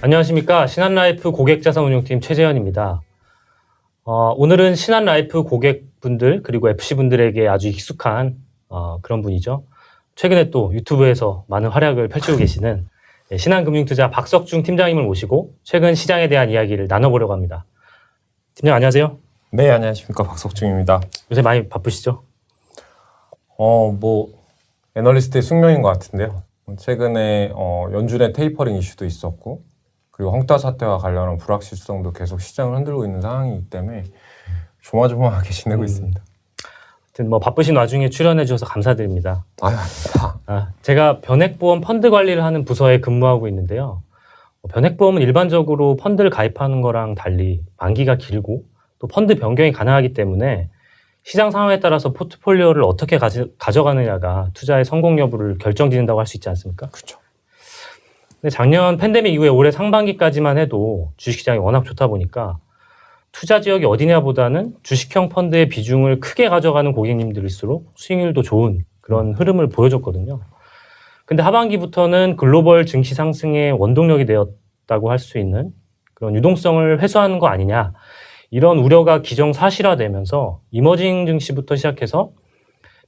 안녕하십니까. 신한라이프 고객자산운용팀 최재현입니다. 오늘은 신한라이프 고객분들 그리고 FC분들에게 아주 익숙한 그런 분이죠. 최근에 또 유튜브에서 많은 활약을 펼치고 계시는 신한금융투자 박석중 팀장님을 모시고 최근 시장에 대한 이야기를 나눠보려고 합니다. 팀장 안녕하세요. 네, 안녕하십니까. 박석중입니다. 요새 많이 바쁘시죠? 애널리스트의 숙명인 것 같은데요. 최근에 연준의 테이퍼링 이슈도 있었고, 그리고 헝다 사태와 관련한 불확실성도 계속 시장을 흔들고 있는 상황이기 때문에 조마조마하게 지내고 있습니다. 하여튼 뭐 바쁘신 와중에 출연해 주셔서 감사드립니다. 아닙니다. 제가 변액보험 펀드 관리를 하는 부서에 근무하고 있는데요. 변액보험은 일반적으로 펀드를 가입하는 거랑 달리 만기가 길고 또 펀드 변경이 가능하기 때문에 시장 상황에 따라서 포트폴리오를 어떻게 가져가느냐가 투자의 성공 여부를 결정짓는다고 할 수 있지 않습니까? 그렇죠. 근데 작년 팬데믹 이후에 올해 상반기까지만 해도 주식시장이 워낙 좋다 보니까 투자 지역이 어디냐보다는 주식형 펀드의 비중을 크게 가져가는 고객님들일수록 수익률도 좋은 그런 흐름을 보여줬거든요. 근데 하반기부터는 글로벌 증시 상승의 원동력이 되었다고 할 수 있는 그런 유동성을 회수하는 거 아니냐, 이런 우려가 기정사실화되면서 이머징 증시부터 시작해서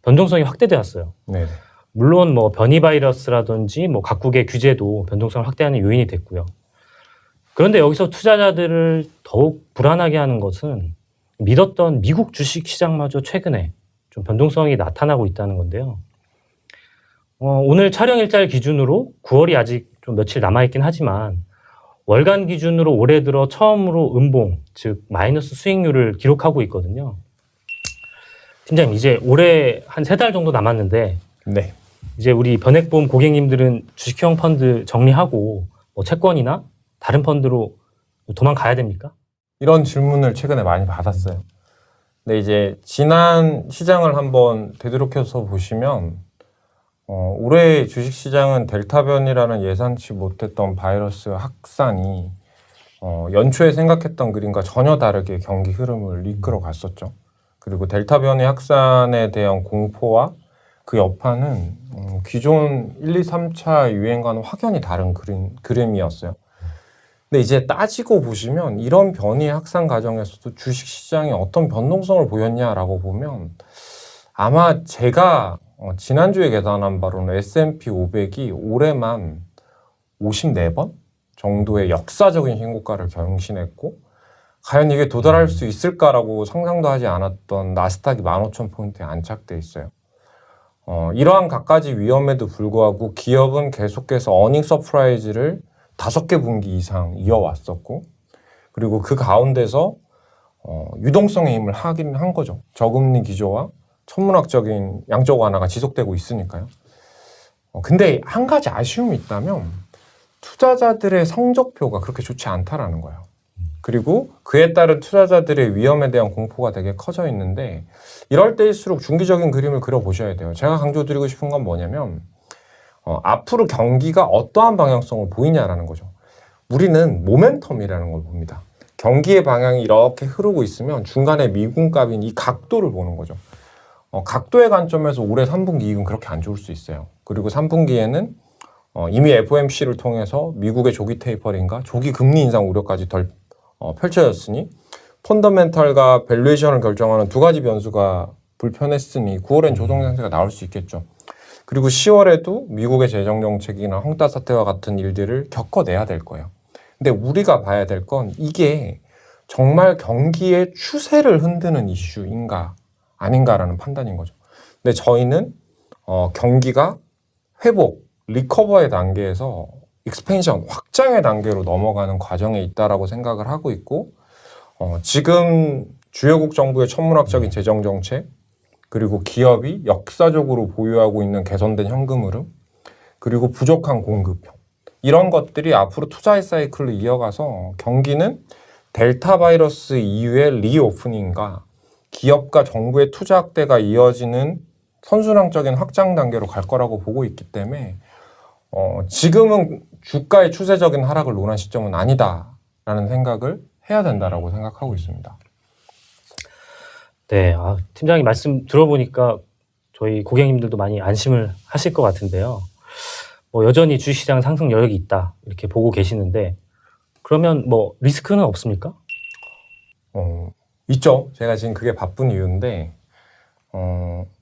변동성이 확대되었어요. 네. 물론 뭐 변이 바이러스라든지 뭐 각국의 규제도 변동성을 확대하는 요인이 됐고요. 그런데 여기서 투자자들을 더욱 불안하게 하는 것은 믿었던 미국 주식 시장마저 최근에 좀 변동성이 나타나고 있다는 건데요. 오늘 촬영 일자를 기준으로 9월이 아직 좀 며칠 남아있긴 하지만 월간 기준으로 올해 들어 처음으로 음봉, 즉 마이너스 수익률을 기록하고 있거든요. 팀장님, 이제 올해 한 3달 정도 남았는데 네. 이제 우리 변액보험 고객님들은 주식형 펀드 정리하고 뭐 채권이나 다른 펀드로 도망가야 됩니까? 이런 질문을 최근에 많이 받았어요. 근데 이제 지난 시장을 한번 되도록해서 보시면 올해 주식시장은 델타 변이라는 예상치 못했던 바이러스 확산이 연초에 생각했던 그림과 전혀 다르게 경기 흐름을 이끌어 갔었죠. 그리고 델타 변이 확산에 대한 공포와 그 여파는 기존 1, 2, 3차 유행과는 확연히 다른 그림이었어요. 근데 이제 따지고 보시면 이런 변이 확산 과정에서도 주식시장이 어떤 변동성을 보였냐라고 보면 아마 제가 지난주에 계산한 바로는 S&P 500이 올해만 54번 정도의 역사적인 신고가를 경신했고, 과연 이게 도달할 수 있을까라고 상상도 하지 않았던 나스닥이 15,000포인트에 안착돼 있어요. 이러한 갖가지 위험에도 불구하고 기업은 계속해서 어닝 서프라이즈를 5개 분기 이상 이어왔었고, 그리고 그 가운데서 유동성의 힘을 하긴 한 거죠. 저금리 기조와 천문학적인 양적 완화가 지속되고 있으니까요. 근데 한 가지 아쉬움이 있다면 투자자들의 성적표가 그렇게 좋지 않다라는 거예요. 그리고 그에 따른 투자자들의 위험에 대한 공포가 되게 커져 있는데, 이럴 때일수록 중기적인 그림을 그려보셔야 돼요. 제가 강조드리고 싶은 건 뭐냐면 앞으로 경기가 어떠한 방향성을 보이냐라는 거죠. 우리는 모멘텀이라는 걸 봅니다. 경기의 방향이 이렇게 흐르고 있으면 중간에 미분값인 이 각도를 보는 거죠. 각도의 관점에서 올해 3분기 이익은 그렇게 안 좋을 수 있어요. 그리고 3분기에는 이미 FOMC를 통해서 미국의 조기 테이퍼링과 조기 금리 인상 우려까지 펼쳐졌으니 펀더멘털과 밸류에이션을 결정하는 두 가지 변수가 불편했으니 9월엔 조정 상태가 나올 수 있겠죠. 그리고 10월에도 미국의 재정정책이나 헝다 사태와 같은 일들을 겪어내야 될 거예요. 근데 우리가 봐야 될 건 이게 정말 경기의 추세를 흔드는 이슈인가 아닌가라는 판단인 거죠. 근데 저희는 경기가 회복, 리커버의 단계에서 익스펜션, 확장의 단계로 넘어가는 과정에 있다라고 생각을 하고 있고, 지금 주요국 정부의 천문학적인 재정 정책, 그리고 기업이 역사적으로 보유하고 있는 개선된 현금 흐름, 그리고 부족한 공급, 이런 것들이 앞으로 투자의 사이클로 이어가서 경기는 델타 바이러스 이후의 리오프닝과 기업과 정부의 투자 확대가 이어지는 선순환적인 확장 단계로 갈 거라고 보고 있기 때문에 지금은 주가의 추세적인 하락을 논할 시점은 아니다라는 생각을 해야 된다라고 생각하고 있습니다. 네, 팀장님 말씀 들어보니까 저희 고객님들도 많이 안심을 하실 것 같은데요. 뭐 여전히 주식시장 상승 여력이 있다 이렇게 보고 계시는데 그러면 뭐 리스크는 없습니까? 있죠. 제가 지금 그게 바쁜 이유인데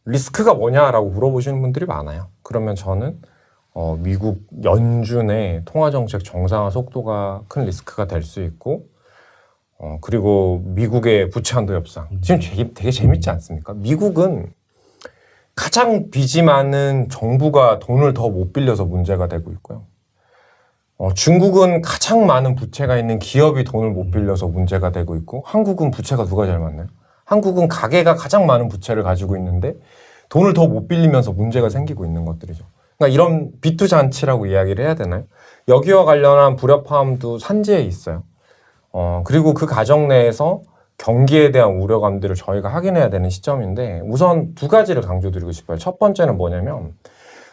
리스크가 뭐냐라고 물어보시는 분들이 많아요. 그러면 저는 미국 연준의 통화정책 정상화 속도가 큰 리스크가 될 수 있고 그리고 미국의 부채 한도 협상. 지금 되게 재밌지 않습니까? 미국은 가장 빚이 많은 정부가 돈을 더 못 빌려서 문제가 되고 있고요. 중국은 가장 많은 부채가 있는 기업이 돈을 못 빌려서 문제가 되고 있고, 한국은 부채가 누가 제일 많나요? 한국은 가게가 가장 많은 부채를 가지고 있는데 돈을 더 못 빌리면서 문제가 생기고 있는 것들이죠. 그러니까 이런 빚두 잔치라고 이야기를 해야 되나요? 여기와 관련한 불협화음도 산재에 있어요. 그리고 그 과정 내에서 경기에 대한 우려감들을 저희가 확인해야 되는 시점인데, 우선 두 가지를 강조드리고 싶어요. 첫 번째는 뭐냐면,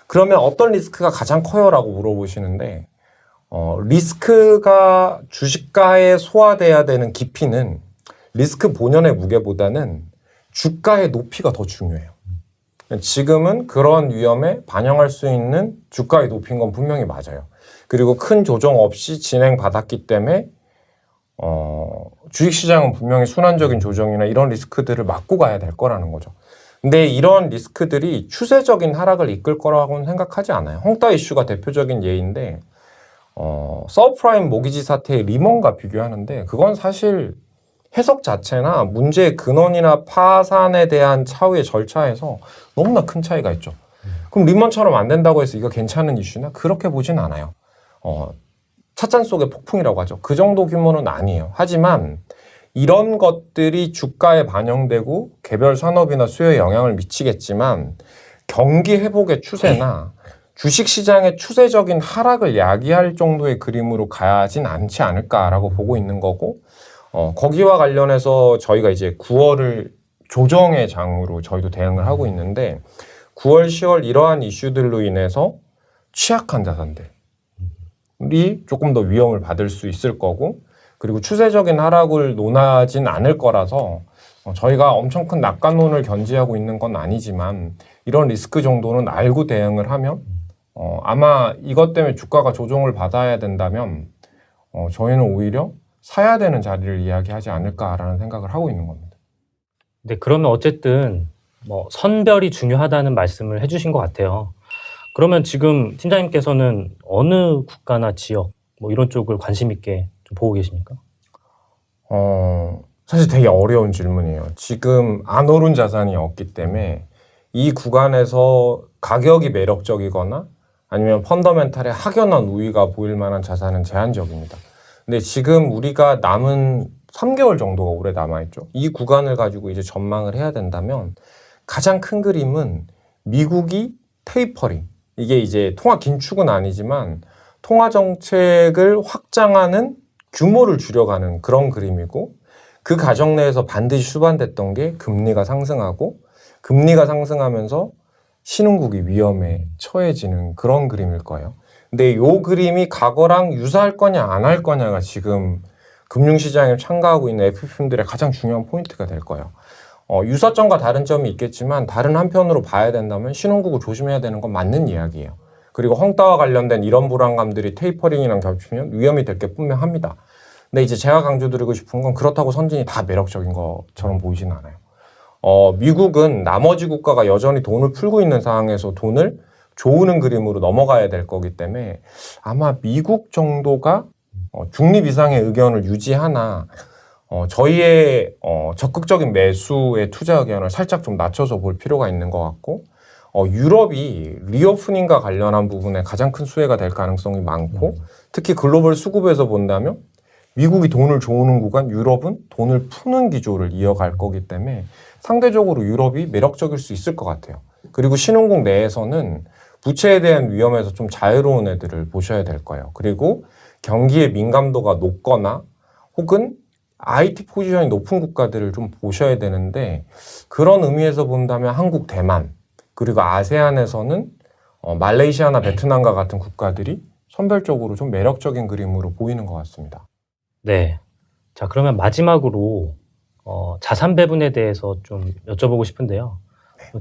그러면 어떤 리스크가 가장 커요? 라고 물어보시는데, 리스크가 주식가에 소화돼야 되는 깊이는 리스크 본연의 무게보다는 주가의 높이가 더 중요해요. 지금은 그런 위험에 반영할 수 있는 주가의 높이인 건 분명히 맞아요. 그리고 큰 조정 없이 진행받았기 때문에 주식시장은 분명히 순환적인 조정이나 이런 리스크들을 막고 가야 될 거라는 거죠. 근데 이런 리스크들이 추세적인 하락을 이끌 거라고는 생각하지 않아요. 홍따 이슈가 대표적인 예인데 서프라임 모기지 사태의 리먼과 비교하는데, 그건 사실 해석 자체나 문제의 근원이나 파산에 대한 차후의 절차에서 너무나 큰 차이가 있죠. 그럼 리먼처럼 안 된다고 해서 이거 괜찮은 이슈나? 그렇게 보진 않아요. 찻잔 속의 폭풍이라고 하죠. 그 정도 규모는 아니에요. 하지만 이런 것들이 주가에 반영되고 개별 산업이나 수요에 영향을 미치겠지만, 경기 회복의 추세나 주식시장의 추세적인 하락을 야기할 정도의 그림으로 가진 않지 않을까라고 보고 있는 거고, 거기와 관련해서 저희가 이제 9월을 조정의 장으로 저희도 대응을 하고 있는데, 9월, 10월 이러한 이슈들로 인해서 취약한 자산들이 조금 더 위험을 받을 수 있을 거고, 그리고 추세적인 하락을 논하진 않을 거라서 저희가 엄청 큰 낙관론을 견지하고 있는 건 아니지만, 이런 리스크 정도는 알고 대응을 하면 아마 이것 때문에 주가가 조정을 받아야 된다면 저희는 오히려 사야 되는 자리를 이야기하지 않을까라는 생각을 하고 있는 겁니다. 네, 그러면 어쨌든 뭐 선별이 중요하다는 말씀을 해주신 것 같아요. 그러면 지금 팀장님께서는 어느 국가나 지역 뭐 이런 쪽을 관심 있게 좀 보고 계십니까? 사실 되게 어려운 질문이에요. 지금 안 오른 자산이 없기 때문에 이 구간에서 가격이 매력적이거나 아니면 펀더멘탈의 확연한 우위가 보일 만한 자산은 제한적입니다. 근데 지금 우리가 남은 3개월 정도가 오래 남아있죠. 이 구간을 가지고 이제 전망을 해야 된다면 가장 큰 그림은 미국이 테이퍼링, 이게 이제 통화 긴축은 아니지만 통화 정책을 확장하는 규모를 줄여가는 그런 그림이고, 그 과정 내에서 반드시 수반됐던 게 금리가 상승하고, 금리가 상승하면서 신흥국이 위험에 처해지는 그런 그림일 거예요. 근데 이 그림이 과거랑 유사할 거냐 안 할 거냐가 지금 금융시장에 참가하고 있는 FPM들의 가장 중요한 포인트가 될 거예요. 유사점과 다른 점이 있겠지만 다른 한편으로 봐야 된다면 신흥국을 조심해야 되는 건 맞는 이야기예요. 그리고 헝따와 관련된 이런 불안감들이 테이퍼링이랑 겹치면 위험이 될 게 분명합니다. 근데 이제 제가 강조드리고 싶은 건 그렇다고 선진이 다 매력적인 것처럼 보이진 않아요. 미국은 나머지 국가가 여전히 돈을 풀고 있는 상황에서 돈을 조우는 그림으로 넘어가야 될 거기 때문에 아마 미국 정도가 중립 이상의 의견을 유지하나 저희의 적극적인 매수의 투자 의견을 살짝 좀 낮춰서 볼 필요가 있는 것 같고, 유럽이 리오프닝과 관련한 부분에 가장 큰 수혜가 될 가능성이 많고, 특히 글로벌 수급에서 본다면 미국이 돈을 조우는 구간, 유럽은 돈을 푸는 기조를 이어갈 거기 때문에 상대적으로 유럽이 매력적일 수 있을 것 같아요. 그리고 신흥국 내에서는 부채에 대한 위험에서 좀 자유로운 애들을 보셔야 될 거예요. 그리고 경기의 민감도가 높거나 혹은 IT 포지션이 높은 국가들을 좀 보셔야 되는데, 그런 의미에서 본다면 한국, 대만, 그리고 아세안에서는 말레이시아나 베트남과 같은 국가들이 선별적으로 좀 매력적인 그림으로 보이는 것 같습니다. 네. 자, 그러면 마지막으로 자산 배분에 대해서 좀 여쭤보고 싶은데요.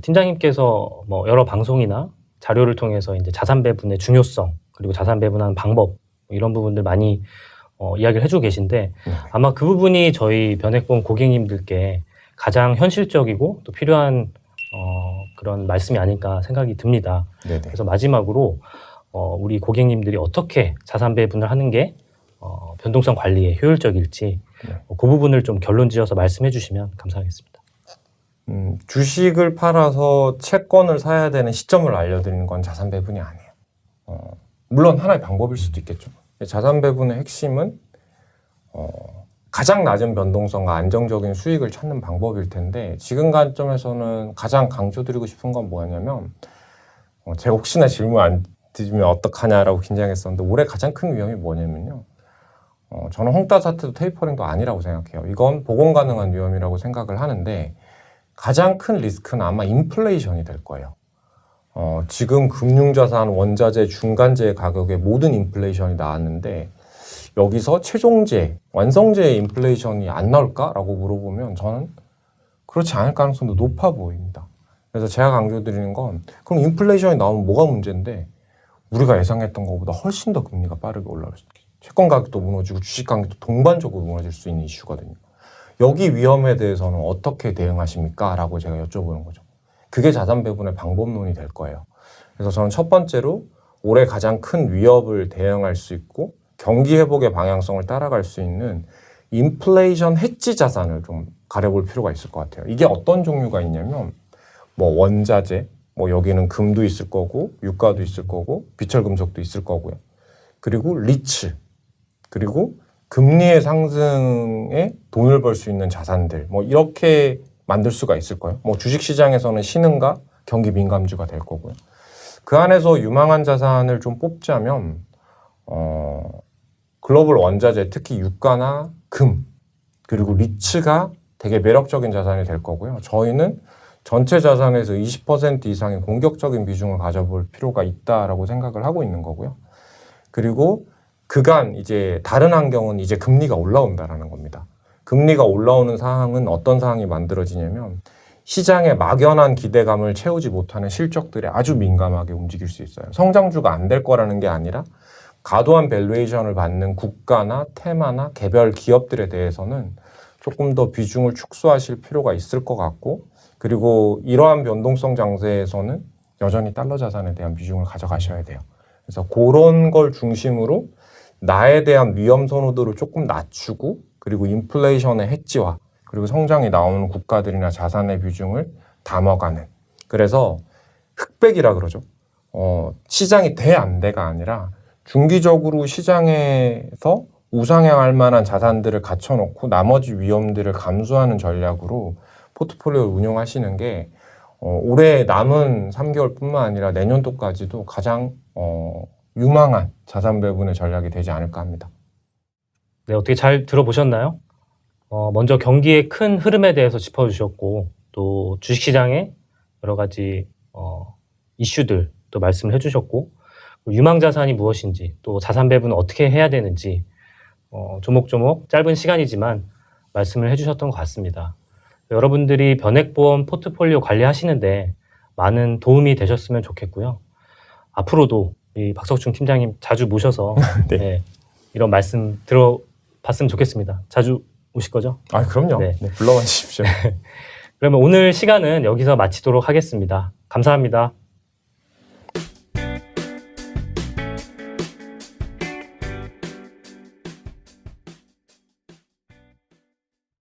팀장님께서 뭐 여러 방송이나 자료를 통해서 이제 자산 배분의 중요성, 그리고 자산 배분하는 방법, 이런 부분들 많이 이야기를 해주고 계신데 아마 그 부분이 저희 변액보험 고객님들께 가장 현실적이고 또 필요한 그런 말씀이 아닐까 생각이 듭니다. 네네. 그래서 마지막으로 우리 고객님들이 어떻게 자산 배분을 하는 게 변동성 관리에 효율적일지 그 부분을 좀 결론지어서 말씀해 주시면 감사하겠습니다. 주식을 팔아서 채권을 사야 되는 시점을 알려드리는 건 자산 배분이 아니에요. 물론 하나의 방법일 수도 있겠죠. 자산 배분의 핵심은 가장 낮은 변동성과 안정적인 수익을 찾는 방법일 텐데 지금 관점에서는 가장 강조드리고 싶은 건 뭐냐면 제가 혹시나 질문 안 드리면 어떡하냐라고 긴장했었는데 올해 가장 큰 위험이 뭐냐면요. 저는 홍따 사태도 테이퍼링도 아니라고 생각해요. 이건 복원 가능한 위험이라고 생각을 하는데 가장 큰 리스크는 아마 인플레이션이 될 거예요. 지금 금융자산, 원자재, 중간재 가격에 모든 인플레이션이 나왔는데 여기서 최종재, 완성재의 인플레이션이 안 나올까라고 물어보면 저는 그렇지 않을 가능성도 높아 보입니다. 그래서 제가 강조드리는 건 그럼 인플레이션이 나오면 뭐가 문제인데 우리가 예상했던 것보다 훨씬 더 금리가 빠르게 올라갈 수 있겠죠. 채권 가격도 무너지고 주식 가격도 동반적으로 무너질 수 있는 이슈거든요. 여기 위험에 대해서는 어떻게 대응하십니까? 라고 제가 여쭤보는 거죠. 그게 자산 배분의 방법론이 될 거예요. 그래서 저는 첫 번째로 올해 가장 큰 위협을 대응할 수 있고 경기 회복의 방향성을 따라갈 수 있는 인플레이션 해지 자산을 좀 가려볼 필요가 있을 것 같아요. 이게 어떤 종류가 있냐면 뭐 원자재, 뭐 여기는 금도 있을 거고 유가도 있을 거고 비철금속도 있을 거고요. 그리고 리츠, 그리고 금리의 상승에 돈을 벌 수 있는 자산들, 뭐 이렇게 만들 수가 있을 거예요. 뭐 주식시장에서는 신흥가, 경기 민감주가 될 거고요. 그 안에서 유망한 자산을 좀 뽑자면 글로벌 원자재, 특히 유가나 금, 그리고 리츠가 되게 매력적인 자산이 될 거고요. 저희는 전체 자산에서 20% 이상의 공격적인 비중을 가져볼 필요가 있다라고 생각을 하고 있는 거고요. 그리고 그간 이제 다른 환경은 이제 금리가 올라온다라는 겁니다. 금리가 올라오는 상황은 어떤 상황이 만들어지냐면 시장의 막연한 기대감을 채우지 못하는 실적들에 아주 민감하게 움직일 수 있어요. 성장주가 안 될 거라는 게 아니라 과도한 밸류에이션을 받는 국가나 테마나 개별 기업들에 대해서는 조금 더 비중을 축소하실 필요가 있을 것 같고 그리고 이러한 변동성 장세에서는 여전히 달러 자산에 대한 비중을 가져가셔야 돼요. 그래서 그런 걸 중심으로 나에 대한 위험 선호도를 조금 낮추고 그리고 인플레이션의 해지와 그리고 성장이 나오는 국가들이나 자산의 비중을 담아가는 그래서 흑백이라 그러죠. 시장이 돼 안 돼가 아니라 중기적으로 시장에서 우상향할 만한 자산들을 갖춰놓고 나머지 위험들을 감수하는 전략으로 포트폴리오를 운용하시는 게 올해 남은 3개월뿐만 아니라 내년도까지도 가장 유망한 자산 배분의 전략이 되지 않을까 합니다. 네, 어떻게 잘 들어보셨나요? 먼저 경기의 큰 흐름에 대해서 짚어주셨고 또 주식시장의 여러 가지 이슈들 또 말씀을 해주셨고 유망자산이 무엇인지 또 자산 배분은 어떻게 해야 되는지 조목조목 짧은 시간이지만 말씀을 해주셨던 것 같습니다. 여러분들이 변액보험 포트폴리오 관리하시는데 많은 도움이 되셨으면 좋겠고요. 앞으로도 이 박석준 팀장님 자주 모셔서 네. 네, 이런 말씀 들어봤으면 좋겠습니다. 자주 오실 거죠? 아, 그럼요. 네. 네, 불러와 주십시오. 그러면 오늘 시간은 여기서 마치도록 하겠습니다. 감사합니다.